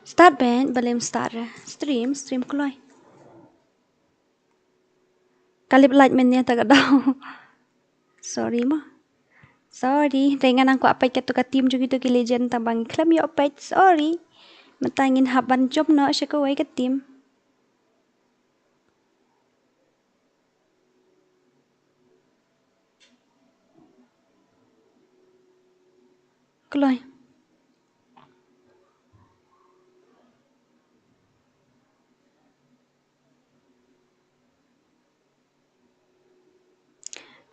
Start ben, balem start stream keloi. Kalip light men ni tak ada. Sorry mah. Sorry, dengan aku apa kata tim juga tu ke legend tambang klaim ya apa sorry. Matangin haban job no syakawai ke tim. Keloi.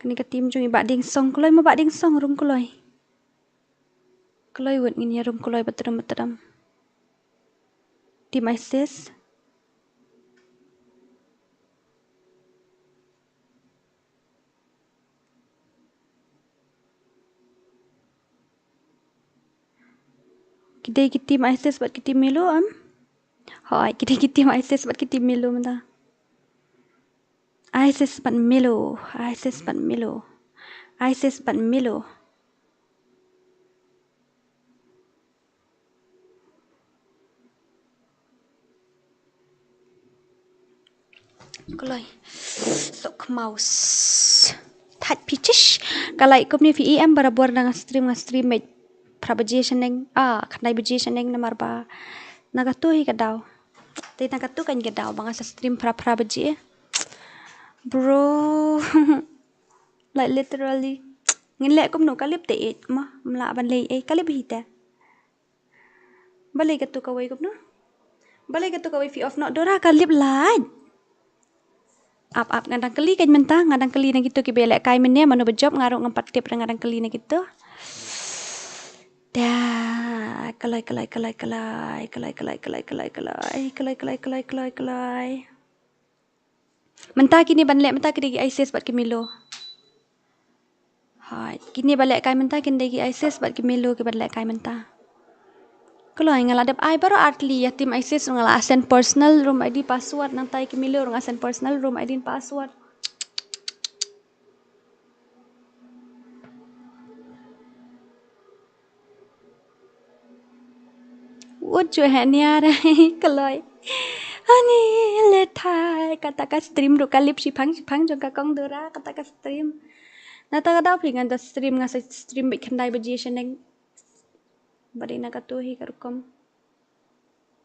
Kini ke tim juga bak ding song keloi mau bak ding song room keloi. Keloi wet ngin ya room keloi beteram. Tim ISIS. Kita tim ISIS buat kita melo am. Hai, kita tim ISIS buat kita melo menda. ISIS buat melo. Keloi. Sok mouse. Tat pitches. Kalau ikut ni VEM barabuar dengan stream mate. Prabajian neng kanai bajian neng namar ba. Nagatu hi kadau. Tapi nagatu kan kadau bang asa stream prabaji. Bro. Like literally. Ngilek kum no kalip te it mah mla ban lei kalip hita. Balai katu kawai kum no. Balai katu kawai fi off no DORA kalip light. Up ngadang keli kan mentah ngadang keli na gitu ki belek kai mennya manu bejob ngaruk ngempat tip ngadang keli na gitu. Dah, kelai. Mentah kini banlek mentah kini ISIS buat kimilo. Hai, kini balik kai mentah kini ISIS buat kimilo ki balik kai mentah. Kalau ingat ada ai baru artli ya tim ISIS ngala asen personal room ID password nang tai kimilo rong asen personal room ID password. Ucu hanya keloi. Ani letai katakan stream ru kalip sipang jangka kong DORA katakan stream. Nata kadau pingan da stream ngasa stream bik kendai baji seneng. Bari nakatuhi karukom.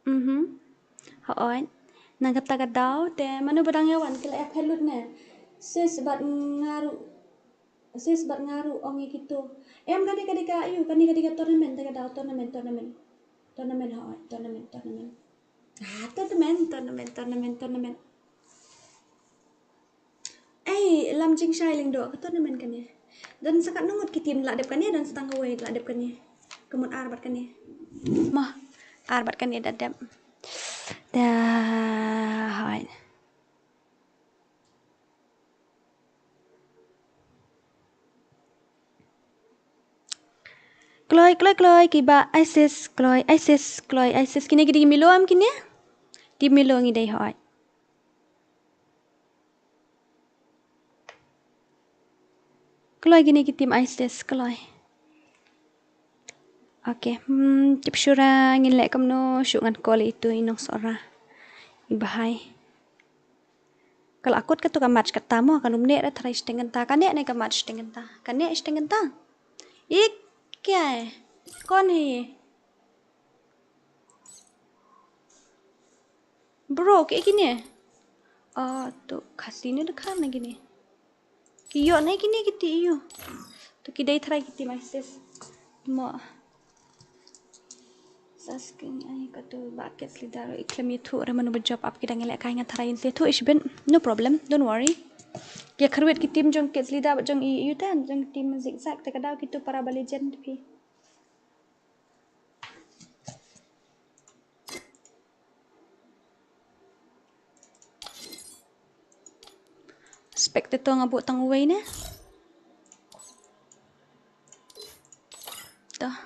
Hoon. Nang kata kadau te manu badang yawan kila ya pelut ne. Sis bat ngaru ongi gitu. Em kadi ka ayu kani kadi ka tournament ta kadau tournament. Tournament hoon, tournament. Tournament. Lam jing shai ling do ka tournament kan ya. Dan sakat nungut ki tim ladep kan ya dan setang kawai ladep kan ya. Kemut arbat kan ya. Mah arbat kan ya dadap. Dah hoon. Kloi kiba ISIS kini gidi milo am kini di milo ngi dai hoy kloi gini ki tim ISIS kloi okay tip syura ngin lek kamno syungan kol itu inong sora ibahai kalau akut ke tukang match ketamo kan umne ra trai stengen ta kan ne ka match stengen ta kan ne stengen ta ik क्या है कौन है ये bro kayak gini ya tuh KHASI ini dekat lagi nih kiyo naik gini gitu iyo tuh kidai try gitu ISIS mau sasking ay katu bakit lidar iklam itu orang mana berjob up kita ngelak kaya try itu is ben no problem don't worry ya kerwet ki tim jong kets lidar jong iyo tan jong tim zigzag tak ada gitu para legend pi spectator ngabuk tang away ne dah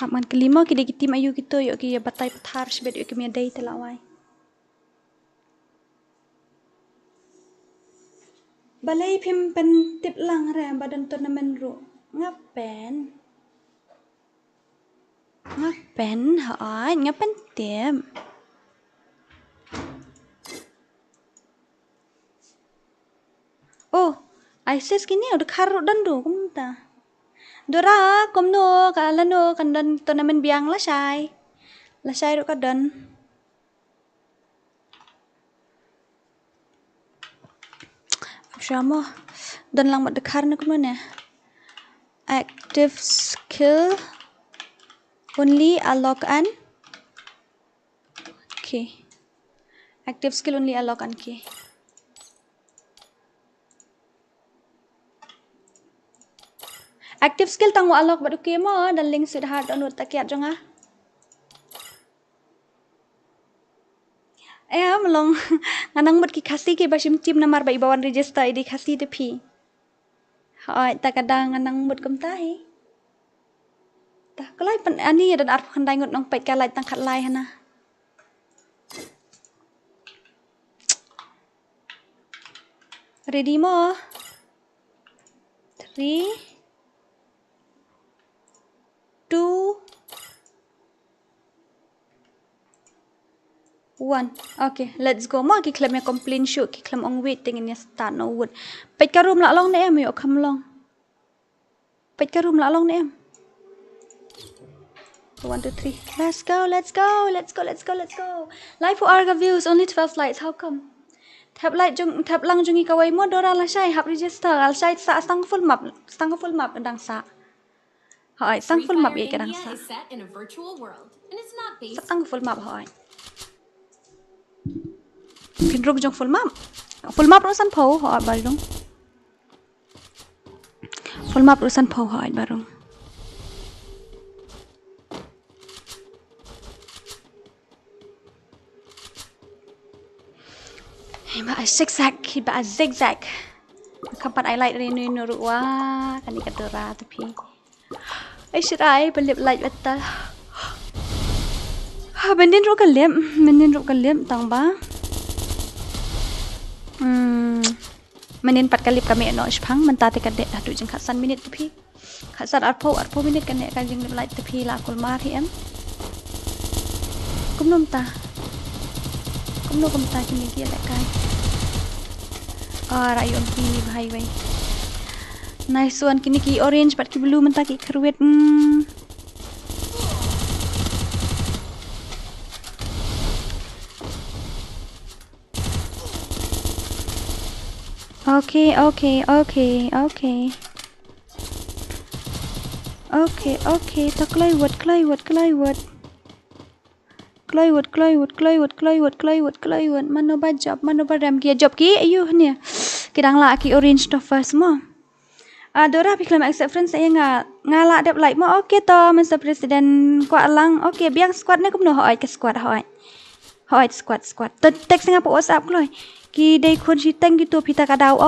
Aman kelima kita tim ayu kita yuk kita batai petar sebet yuk kami day telawai. Balai pim pen tip lang re badan turnamen ru ngapen ngapen tip. Oh, ISIS kini udah karut dan do kumta. Dora komno kalano kandan turnamen biang la syai ru kadan. Absyamo dan lang mat dekar na kumno ne. Active skill only unlock an. Okay. Active skill only unlock an key. Active skill tangwa alok badu ke mo dan link sudah hard download takiat jonga. Melong nganang mut ki KHASI ke basim tim namar ba ibawan register ID KHASI te pi. Tak kadang nganang mut kum tahi. Tak kalai pen ani dan arp khandai ngut nong pet kalai tangkat lai hana. Ready mo? 3 2 1. Okay, let's go. Ma ki claim ya complain shoot ki claim on waiting in ya start no wood. Pet ka room la long ne em yo kam long. Pet ka room la long ne em. 1 2 3. Let's go. Live for Arga views only 12 likes. How come? Tap lang jungi kawai mo Dora la syai hap register al syai sa stang full map dang sa. Hai, stang full map ye kadang sa. Stang full map hai. Pinruk jong full map. Full map urusan pau hai barung. Full map urusan pau hai barung. Ba zigzag. Kapan I like renu nuru wa kan ikat Dora tapi. I should I believe like betul. Bendin ru kalim tang ba. Menin 4 kali kami no ispang mentati kadek adu jeng khasan minit tapi. Khasan arpo minit kan nek kan jeng like tapi la kul mar hi em. Kumnom ta kini dia lek kai. Rayon kini bhai bhai. Nice one kini ki orange pat ki blue menta ki kruet. Okay. Taklay what. Klaiwat. Mano ba ram ki job ki ayu hanya. Kidang la ki orange to first mo. Dora pi claim accept friends saya ngala dep like mo okay to Mr. President kwa lang okay biang squad ne kumno hoi ke squad hoi squad text ngapa WhatsApp kloi ki dei khon si teng gitu pita kadau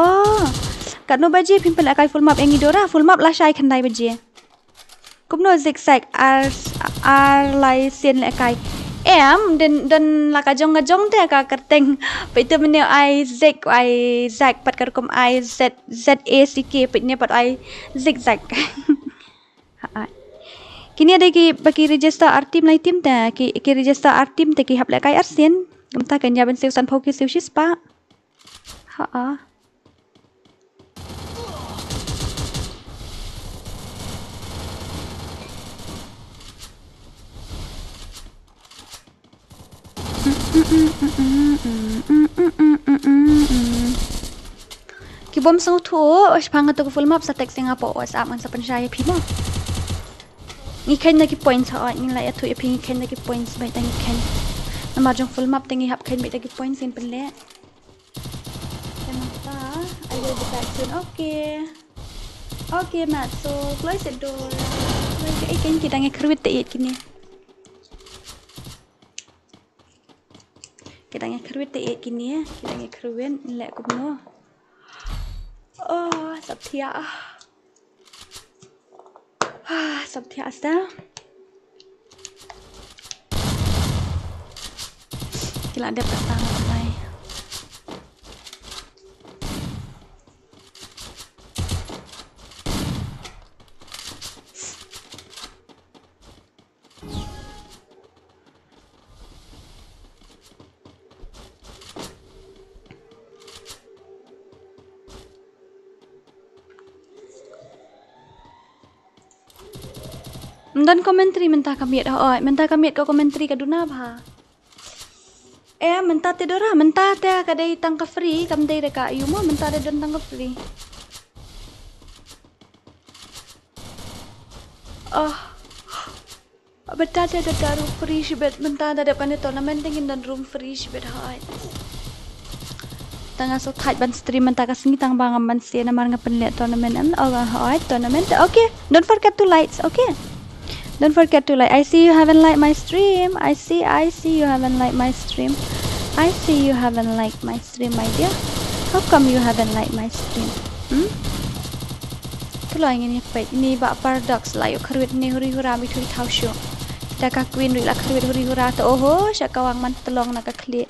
kat no baje pimpel akai full map engi Dora full map la shai khandai baje kumno zigzag r lai sen le kai dan la ka jong te ka kerteng pita mene I zag pat karkom I z a c k pitnya pat I zigzag kini ada ki bagi register artim lai tim ta ki register artim te ki hap le kai arsen kamta kan ya ben seusan phau ki seusis pa Ki bom sang thu pang to full map sa text nga po WhatsApp man sa pansyaya pi mo ni ken na ki points ha ni la tu pi ni ken na ki points bai tang ken na ma jong full map tingi hap ken bai ki points in pele kenapa I will be back soon okay mat so close the door like ken kita nge kruit te kini kita nge kruit te kini kita nge kruin le ko no sab thia sa Kila ada petang mulai. Dan komentari mentah kami dah mentah kami ke komentari ke duna bah. Mentah te DORA, mentah te kadai tang ka free kam dai ka you mo mentah de don tang ka free. Betah te da room free shibet mentah da kan tournament tingin dan room free shibet hai. Tanga so tight ban stream mentah ka singi tang bang man se na mar ngapen le tournament am hai tournament. Okay, don't forget to likes, okay? Don't forget to like. I see you haven't liked my stream. I see you haven't liked my stream. I see you haven't liked my stream, my dear. How come you haven't liked my stream? Kalau ingin ini bak paradox lah. Yuk kerut ni huri hura mi thui thau syu. Kita ka queen lah kerut huri hura tu. Oh, syak kawang man telong nak klik.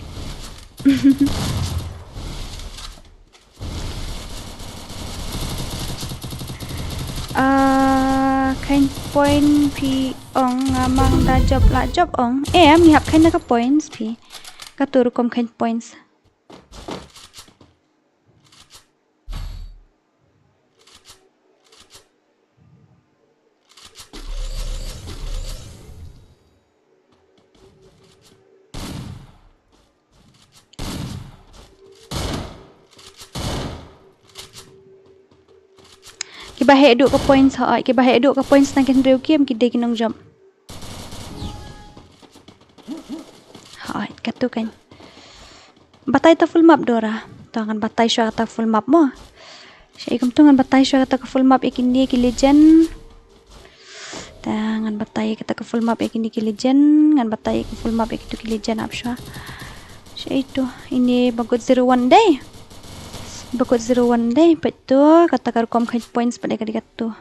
Kain point pi ong ngamang da job ong mi hap kain ka points pi katur kom kain points Kibahe duk ke points kibahe duk ke points nang kin reu kiem kidai kinong jump katu kan batai ta full map DORA tangan batai sya ta full map mo syai kum tungan batai sya ta full map ikin ni ki legend tangan batai kita ke full map ikin ni ki legend ngan batai ke full map ikin ki legend ap sya syai itu ini bagut 01 day bakut 01 day betul kata kar kom kait points pada kali katu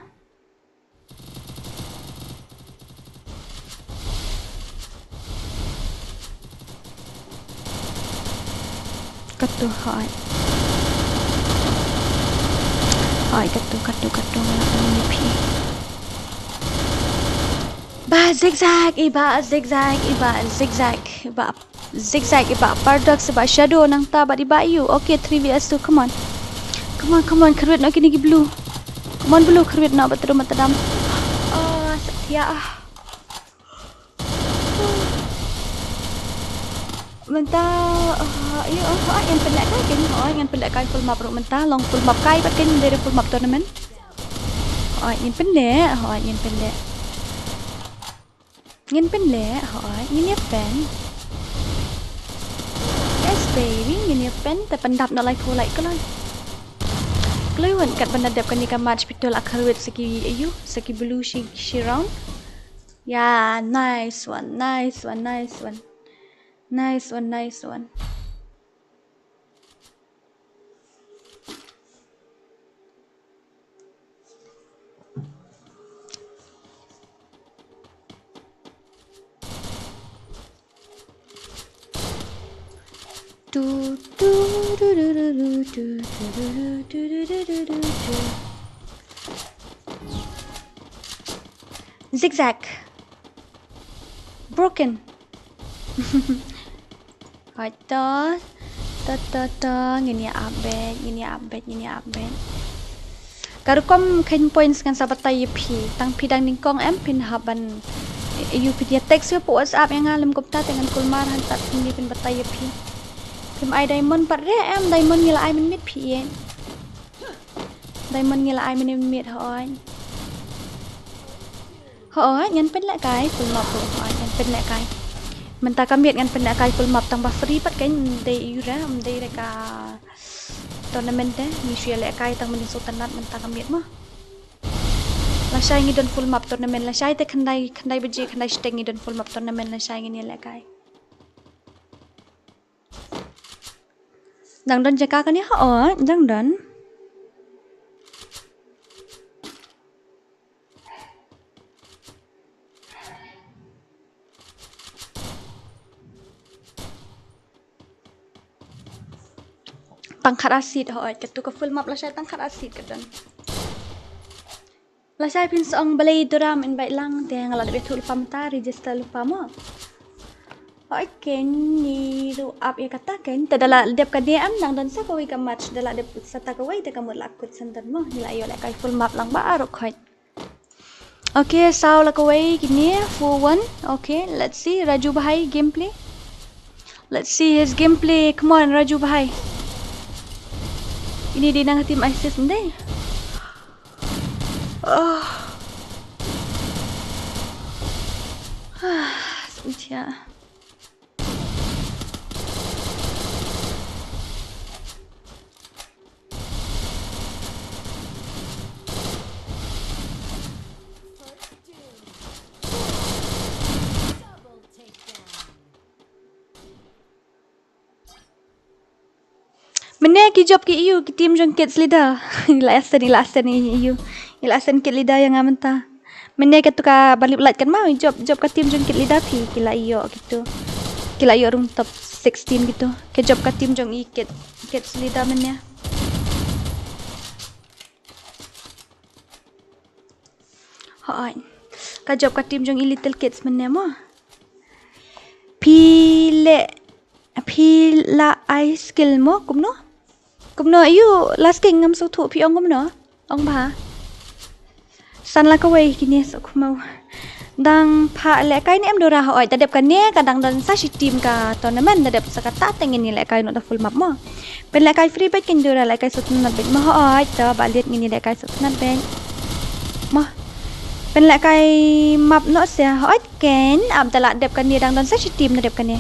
katu hai katu ini pi ba zigzag paradox ba shadow nang ta ba di ba you okay 3vs2 come on kerut nak kini blue come on blue kerut nak betul matadam setia mentah yang pelak kai kan yang pelak kai full map mentah long full map kai bat kan dari full map tournament yang pelak ini pen yes baby ini penแต่pendap nak like kelai keluan kat pendap kan ni kan match betul akarwit segi blue she round yeah nice one zigzag broken Hatta ngini update karukom kain points kan sabat tayi pi tang pidang ningkong pin haban you dia text yo po WhatsApp yang alam kopta dengan kulmar hantat ini pin batay pi kim ai diamond par re diamond ngila ai min mit pi diamond ngila ai min mit hoy ngan pen lại cái full map ngan pen lại cái mình ta cam biết ngan pen lại cái full map tang ba free pat cái day yu ra day ka tournament ni share lại cái tang mình sultan nat mình ta cam biết mà la shay ngi don full map tournament la shay te khandai beje khandai steng ngi don full map tournament la shay ngi ni lại cái dang don jaka kan ni dang don tangkat asid hoi ketu ke full map lah saya tangkat asid kedan lah saya pin song balai DORA invite lang te ngala de betul lupa mata register lupa mo hoi ken ni ru up ya kata ken tadala dep ka DM nang dan sa ko wi ka match dala dep sa ta ka wai te ka mo lakut santan mo nila yo la kai full map lang ba aro khoi. Okay, sao la ka wai kini full one. Okay, let's see Raju bhai gameplay. Let's see his gameplay. Come on, Raju bhai. Ini dia nang tim ISIS ni. Sebentar. Mana ki job ki you ki team jong kids leader. Ilasan ni you. Ilasan kid leader yang amenta. Mana ka tu ka balik lat kan mau job ka team jong kid leader pi kila iyo gitu. Kila iyo room top 16 gitu. Ke job ka team jong i kids leader mana. Hai. Ka job ka team jong i little kids mana mo. Pila I skill mo kumno. Kumno you last king ngam so thu pi ong kumno. Ong ba. San la ka wei kini so kumau. Dang pha le kai ni em DORA hoi ta dep kan ne ka dang don sa shi team ka tournament da dep sa ka ta tengin ni le kai no da full map mo. Pen le kai free bet kin DORA le kai so tunat bet mo hoi ta ba liet ni le kai so tunat bet. Mo. Pen le kai map no se hoi ken am ta la dep kan ni dang don sa shi team na dep kan ni.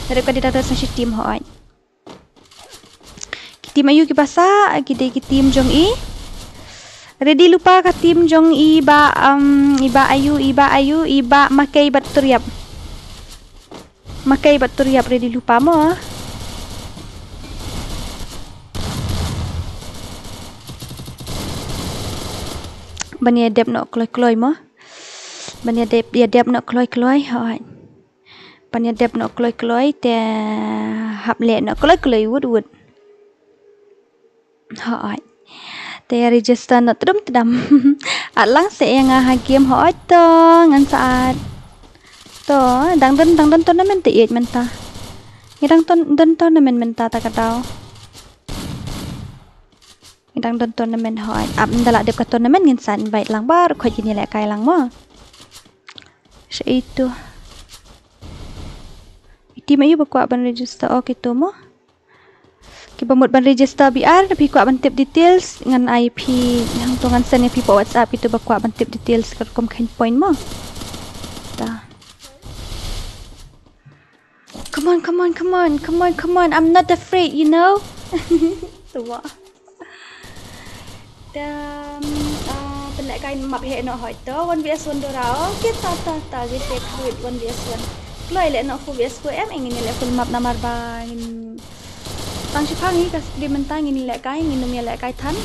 Dep kan ni dang don sa shi team hoi. Tim ayu ki pasa kita ki tim jong i ready lupa ka tim jong i ba iba ayu makai baturiap ready lupa mo bania dep no kloi mo bania dep no kloi hoi bania dep no kloi te hap le no kloi wood hoi te register na tedam atlang se yang game hoi to ngan saat to dang don tournament te it menta ngidang don tournament menta ta katau ngidang don tournament hoi ap ndala de ka tournament ngin san invite lang bar khoi kini le kai lang mo se itu tim ayu bakwa ban register okay to mo kita buat ban register BR tapi kuat ban tip details dengan IP yang tungan send IP po WhatsApp itu bakwa ban tip details ke kom kain point mo. Ta. Come on. I'm not afraid, you know. Tua. Dan penat kain map he no hoi to 1vs1 DORA. Kita ta gitu kuit 1vs1. Kloi le no 4vs4 ingin le full map namar ba tang chipang ni ka experimentan ini le kai nginum ya le kai than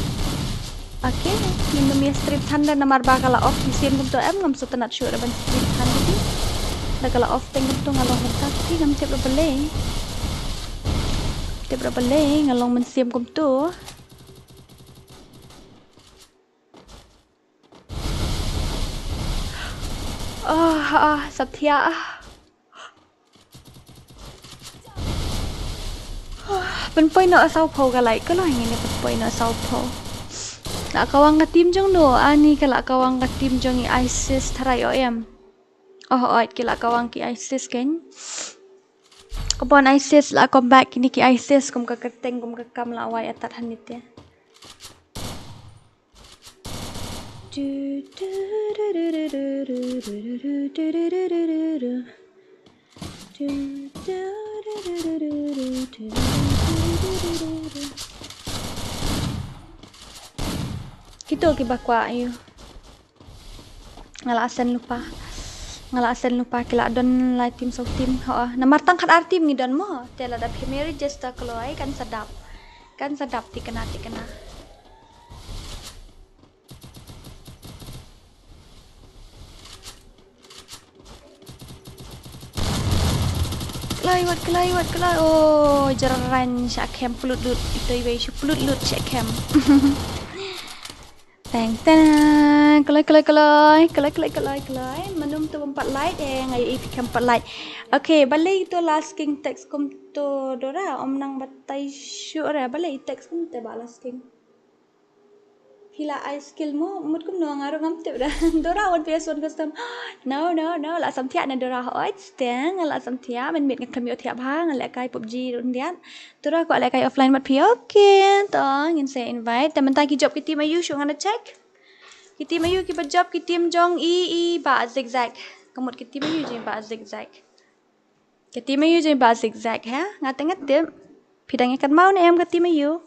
okay nginum ya strip than dan namar ba kala off mesin kum to em ngam so tanat sure ban strip than di da kala off teng kum to ngalong henta ti ngam tep bele ngalong men sim kum to Satya bên poi no sau po ka lai ka lo ngin ne poi no sau po la kawang ka team jong no ani ka la kawang ka team jong i ISIS tharai om oi ki la kawang ki ISIS ken ko bon ISIS la kom back kini ki ISIS kum ka keteng kum ka kam la wai atat hanit ya Gitu ki bakwa ayu ngalasan lupa kila don la tim so tim namar tangkat artim ni don mo tela da primary register kloi kan sedap tikena kelai. Oh, jaran syak kem pelut lut. Itu iwe syu pelut lut syak kem. Teng teng. Kelai. Manum tu 4 light ngai kem 4 light. Okay, balik tu last king text kum tu Dora om nang batai syu ra balik text kum te ba last king. Hila I skill mo mut kum no ngaru ngam te dah. Dora wan PS one custom. No. La sam thia na Dora oi steng la sam thia men mit ngam kami thia bhang la kai PUBG run dian. Dora ko la kai offline mat phi okay. To ngin se invite teman ta ki job ki team ayu syu ngana check. Ki team ayu ki job ki team jong i ba zigzag. Kamut ki team ayu je ba zigzag. Ki team ayu je ba zigzag ha. Ngat tem. Phidang kan mau ni em ka team ayu.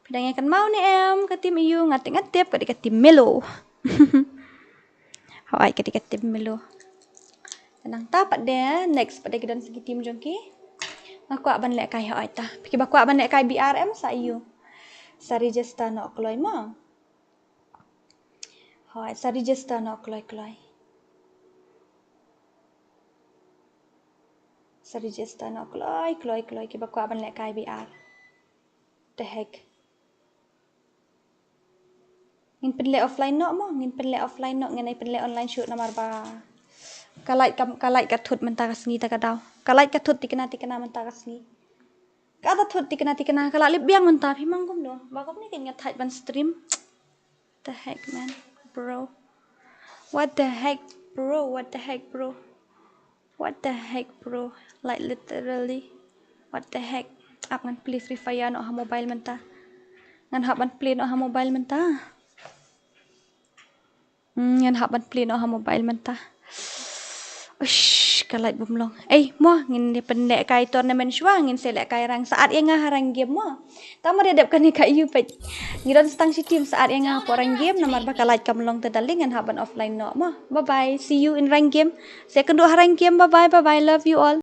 Phidang kan mau ni em ka team ayu ngat tep ka di ka team melo. Hoi ka di ka team melo. Tenang ta pat dia next pada kita segi team jong ki. Ngaku ban lek kai hoi ta. Piki ba ku ban lek kai BRM sa ayu. Sa register no kloi ma. Hoi sa register no kloi. Sa register no kloi ki ba ku ban lek kai BR. The heck. Ngin penle offline no mo, ngin penle offline no ngenai penle online shoot nomor ba. Kalait katut mentah kasni ta kadau. Kalait katut tikena mentah kasni. Kata tut tikena kalak lip biang mentah himang kum do. Ba kum ni ken ngat ban stream. The heck man, bro. What the heck, bro? Like literally. What the heck? Ap ngan play FreeFire no ha mobile mentah. Ngan hab ban play no ha mobile mentah. Ngan hab ban play no ha mobile mentah. Ush, kalait bumlong. Mo ngin ni pendek kai tournament shwa ngin selek kai rang saat yang harang game mo. Ta mo redep kan ni kai you pet. Ngiron stang si team saat yang porang game nomor bakal like kamlong tedaling ngan haban offline no mo. Bye bye. See you in rank game. Second do harang game. Bye bye. Love you all.